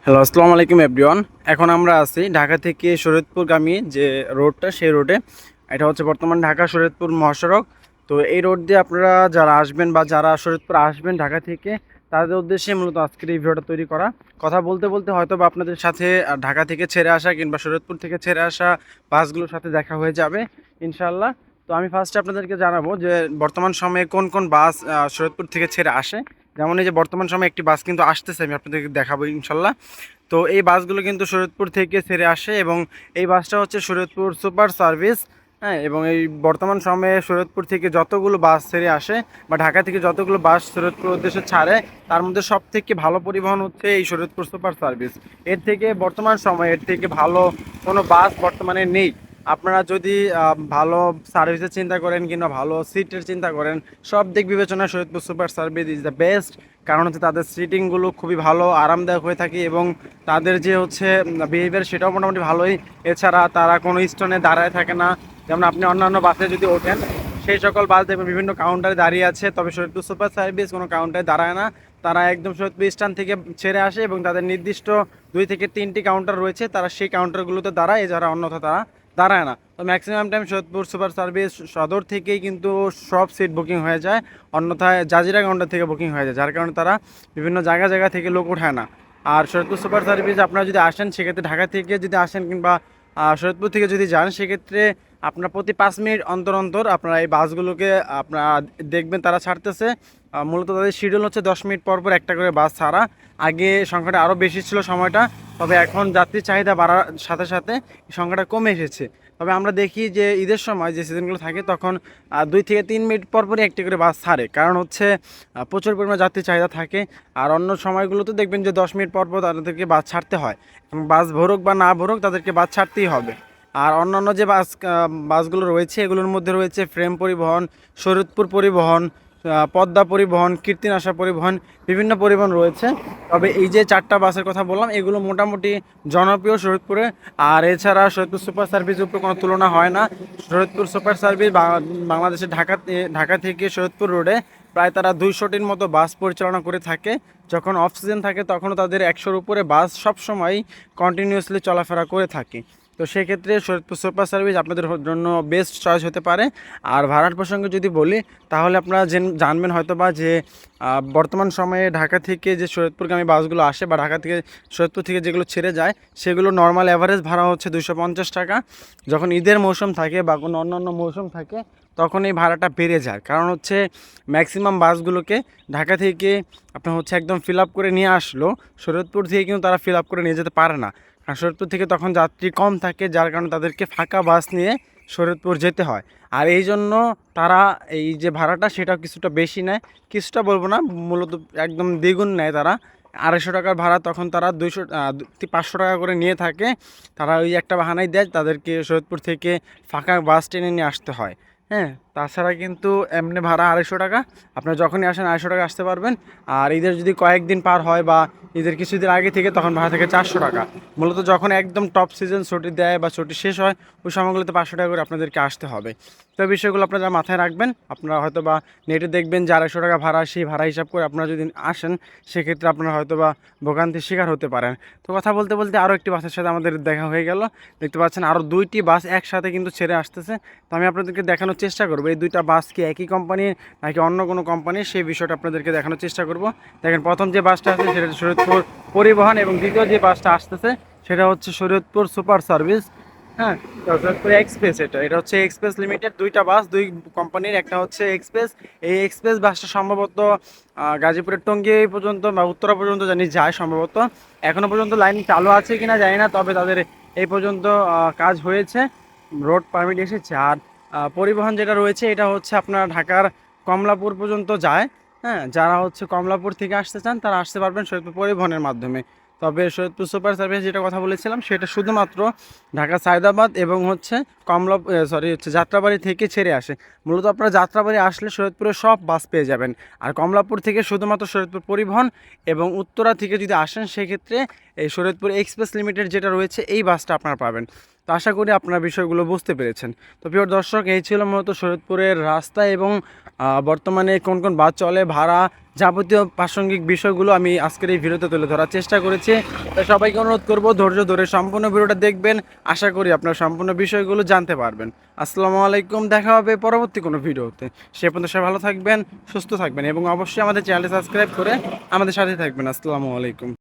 Hello, আসসালামু আলাইকুম everyone. এখন আমরা আছি ঢাকা থেকে শরীয়তপুরগামী যে রোডটা, সেই রোডে। এটা হচ্ছে বর্তমান ঢাকা শরীয়তপুর মহাসড়ক। তো এই রোড দিয়ে আপনারা যারা আসবেন বা যারা শরীয়তপুর আসবেন ঢাকা থেকে, তাদের উদ্দেশ্যে মূলত আজকের এই ভিডিওটা তৈরি করা। কথা বলতে বলতে হয়তো বা আপনাদের সাথে ঢাকা থেকে ছেড়ে আসা কিংবা শরীয়তপুর থেকে ছেড়ে আসা বাসগুলোর সাথে দেখা হয়ে যাবে ইনশাল্লাহ। তো আমি ফার্স্টে আপনাদেরকে জানাবো যে বর্তমান সময়ে কোন কোন বাস শরীয়তপুর থেকে ছেড়ে আসে। যেমন এই যে বর্তমান সময়ে একটি বাস কিন্তু আসতেছে, আমি আপনাদেরকে দেখাবো ইনশাল্লাহ। তো এই বাসগুলো কিন্তু শরীয়তপুর থেকে ছেড়ে আসে এবং এই বাসটা হচ্ছে শরীয়তপুর সুপার সার্ভিস। হ্যাঁ, এবং এই বর্তমান সময়ে শরীয়তপুর থেকে যতগুলো বাস ছেড়ে আসে বা ঢাকা থেকে যতগুলো বাস শরীয়তপুর উদ্দেশ্যে ছাড়ে, তার মধ্যে সব থেকে ভালো পরিবহন হচ্ছে এই শরীয়তপুর সুপার সার্ভিস। এর থেকে বর্তমান সময়ে এর থেকে ভালো কোনো বাস বর্তমানে নেই। আপনারা যদি ভালো সার্ভিসের চিন্তা করেন কিংবা ভালো সিটের চিন্তা করেন, সব দিক বিবেচনায় Shariatpur super service is the best. কারণ হচ্ছে তাদের সিটিংগুলো খুবই ভালো আরামদায়ক হয়ে থাকে এবং তাদের যে হচ্ছে বিহেভিয়ার সেটাও মোটামুটি ভালোই। এছাড়া তারা কোনো স্টেশনে দাঁড়ায় থাকে না। যেমন আপনি অন্যান্য বাসে যদি ওঠেন, সেই সকল বাস দেখবেন বিভিন্ন কাউন্টারে দাঁড়িয়ে আছে, তবে শরীয়তপুর সুপার সার্ভিস কোনো কাউন্টারে দাঁড়ায় না। তারা একদম শরীয়তপুর স্ট্যান্ড থেকে ছেড়ে আসে এবং তাদের নির্দিষ্ট 2 থেকে 3টি কাউন্টার রয়েছে, তারা সেই কাউন্টারগুলোতে দাঁড়ায়, এছাড়া অন্যথা তারা দাঁড়ায় না। তো maximum time Shariatpur super service সদর থেকেই কিন্তু সব সিট বুকিং হয়ে যায়, অন্যথায় জাজিরা কাউন্টার থেকে বুকিং হয়ে যায়, যার কারণে তারা বিভিন্ন জায়গা জায়গা থেকে লোক ওঠায় না। আর শরীয়তপুর সুপার সার্ভিস আপনারা যদি আসেন, সেক্ষেত্রে ঢাকা থেকে যদি আসেন কিংবা শরীয়তপুর থেকে যদি যান, সেক্ষেত্রে আপনার প্রতি 5 মিনিট অন্তর অন্তর আপনারা এই বাসগুলোকে আপনারা দেখবেন তারা ছাড়তেছে। মূলত তাদের শিডিউল হচ্ছে 10 মিনিট পর পর একটা করে বাস ছাড়া। আগে সংখ্যাটা আরও বেশি ছিল সময়টা, তবে এখন যাত্রীর চাহিদা বাড়ার সাথে সাথে সংখ্যাটা কমে এসেছে। তবে আমরা দেখি যে ঈদের সময় যে সিজনগুলো থাকে, তখন 2 থেকে 3 মিনিট পর পরই একটি করে বাস ছাড়ে, কারণ হচ্ছে প্রচুর পরিমাণে যাত্রীর চাহিদা থাকে। আর অন্য সময়গুলোতে দেখবেন যে 10 মিনিট পর পর তাদেরকে বাস ছাড়তে হয়, এবং বাস ভরুক বা না ভরুক তাদেরকে বাস ছাড়তেই হবে। আর অন্যান্য যে বাসগুলো রয়েছে, এগুলোর মধ্যে রয়েছে ফ্রেম পরিবহন, শরীয়তপুর পরিবহন, পদ্মা পরিবহন, কীর্তিনাশা পরিবহন, বিভিন্ন পরিবহন রয়েছে। তবে এই যে 4টা বাসের কথা বললাম, এগুলো মোটামুটি জনপ্রিয় শরীয়তপুরে। আর এছাড়া শরীয়তপুর সুপার সার্ভিসের উপরে কোনো তুলনা হয় না। শরীয়তপুর সুপার সার্ভিস বাংলাদেশের ঢাকা থেকে শরীয়তপুর রোডে প্রায় তারা 200টির মতো বাস পরিচালনা করে থাকে। যখন অফ সিজন থাকে তখনও তাদের 100-র উপরে বাস সবসময় কন্টিনিউয়াসলি চলাফেরা করে থাকে। তো সেক্ষেত্রে শরীয়তপুর সুপার সার্ভিস আপনাদের জন্য বেস্ট চয়েস হতে পারে। আর ভাড়ার প্রসঙ্গে যদি বলি, তাহলে আপনারা জানবেন হয়তো বা যে বর্তমান সময়ে ঢাকা থেকে যে শরীয়তপুরগামী বাসগুলো আসে বা ঢাকা থেকে শরীয়তপুর থেকে যেগুলো ছেড়ে যায়, সেগুলো নর্মাল অ্যাভারেজ ভাড়া হচ্ছে 250 টাকা। যখন ঈদের মৌসুম থাকে বা কোনো অন্যান্য মৌসুম থাকে, তখন এই ভাড়াটা বেড়ে যায়। কারণ হচ্ছে ম্যাক্সিমাম বাসগুলোকে ঢাকা থেকে আপনার হচ্ছে একদম ফিল আপ করে নিয়ে আসলো, শরীয়তপুর থেকে কিন্তু তারা ফিল আপ করে নিয়ে যেতে পারে না। আর শরীয়তপুর থেকে তখন যাত্রী কম থাকে, যার কারণে তাদেরকে ফাঁকা বাস নিয়ে শরীয়তপুর যেতে হয়। আর এই জন্য তারা এই যে ভাড়াটা, সেটা কিছুটা বেশি নেয়, কিছুটা বলবো না, মূলত একদম দ্বিগুণ নেয় তারা। 250 টাকার ভাড়া তখন তারা 500 টাকা করে নিয়ে থাকে। তারা ওই একটা বাহানাই দেয়, তাদেরকে শরীয়তপুর থেকে ফাঁকা বাস টেনে নিয়ে আসতে হয়। হ্যাঁ, তাছাড়া কিন্তু এমনি ভাড়া 250 টাকা। আপনারা যখনই আসেন 250 টাকা আসতে পারবেন। আর ঈদের যদি কয়েকদিন পার হয় বা ঈদের কিছুদিন আগে থেকে, তখন ভাড়া থেকে 400 টাকা। মূলত যখন একদম টপ সিজন ছুটি দেয় বা ছুটি শেষ হয়, ওই সময়গুলোতে 500 টাকা করে আপনাদেরকে আসতে হবে। তো বিষয়গুলো আপনারা মাথায় রাখবেন। আপনারা হয়তো বা নেটে দেখবেন যে 250 টাকা ভাড়া, সেই ভাড়া হিসাব করে আপনারা যদি আসেন, সেক্ষেত্রে আপনারা হয়তো বা ভোগান্তির শিকার হতে পারেন। তো কথা বলতে বলতে আরও একটি বাসের সাথে আমাদের দেখা হয়ে গেল। দেখতে পাচ্ছেন আরও 2টি বাস একসাথে কিন্তু ছেড়ে আসতেছে। তো আমি আপনাদেরকে দেখানোর চেষ্টা করবো এই 2টা বাস কি একই কোম্পানির নাকি অন্য কোনো কোম্পানির, সেই বিষয়টা আপনাদেরকে দেখানোর চেষ্টা করব। দেখেন, প্রথম যে বাসটা আছে সেটা শরীয়তপুর পরিবহন, এবং দ্বিতীয় যে বাসটা আসতেছে সেটা হচ্ছে শরীয়তপুর সুপার সার্ভিস। হ্যাঁ, শরীয়তপুর এক্সপ্রেস। এটা হচ্ছে এক্সপ্রেস লিমিটেড। 2টা বাস 2 কোম্পানির, একটা হচ্ছে এক্সপ্রেস। এই এক্সপ্রেস বাসটা সম্ভবত গাজীপুরের টঙ্গী পর্যন্ত বা উত্তরা পর্যন্ত জানি যায় সম্ভবত। এখনও পর্যন্ত লাইন চালু আছে কিনা জানি না, তবে তাদের এই পর্যন্ত কাজ হয়েছে, রোড পারমিট এসেছে। আর পরিবহন যেটা রয়েছে, এটা হচ্ছে আপনার ঢাকার কমলাপুর পর্যন্ত যায়। হ্যাঁ, যারা হচ্ছে কমলাপুর থেকে আসতে চান, তারা আসতে পারবেন শরীয়তপুর পরিবহনের মাধ্যমে। তবে শরীয়তপুর সুপার সার্ভিস যেটা কথা বলেছিলাম, সেটা শুধুমাত্র ঢাকা সায়দাবাদ এবং হচ্ছে যাত্রাবাড়ি থেকে ছেড়ে আসে। মূলত আপনারা যাত্রাবাড়ি আসলে শরীয়তপুরের সব বাস পেয়ে যাবেন। আর কমলাপুর থেকে শুধুমাত্র শরীয়তপুর পরিবহন, এবং উত্তরা থেকে যদি আসেন, সেক্ষেত্রে এই শরীয়তপুর এক্সপ্রেস লিমিটেড যেটা রয়েছে, এই বাসটা আপনারা পাবেন। তো আশা করি আপনারা বিষয়গুলো বুঝতে পেরেছেন। তো প্রিয় দর্শক, এই ছিল মূলত শরীয়তপুরের রাস্তা এবং বর্তমানে কোন কোন বাস চলে, ভাড়া, যাবতীয় প্রাসঙ্গিক বিষয়গুলো আমি আজকের এই ভিডিওতে তুলে ধরার চেষ্টা করেছি। তাই সবাইকে অনুরোধ করব ধৈর্য ধরে সম্পূর্ণ ভিডিওটা দেখবেন। আশা করি আপনারা সম্পূর্ণ বিষয়গুলো জানতে পারবেন। আসসালামু আলাইকুম, দেখা হবে পরবর্তী কোনো ভিডিওতে। সে পর্যন্ত সবাই ভালো থাকবেন, সুস্থ থাকবেন এবং অবশ্যই আমাদের চ্যানেলটি সাবস্ক্রাইব করে আমাদের সাথে থাকবেন। আসসালামু আলাইকুম।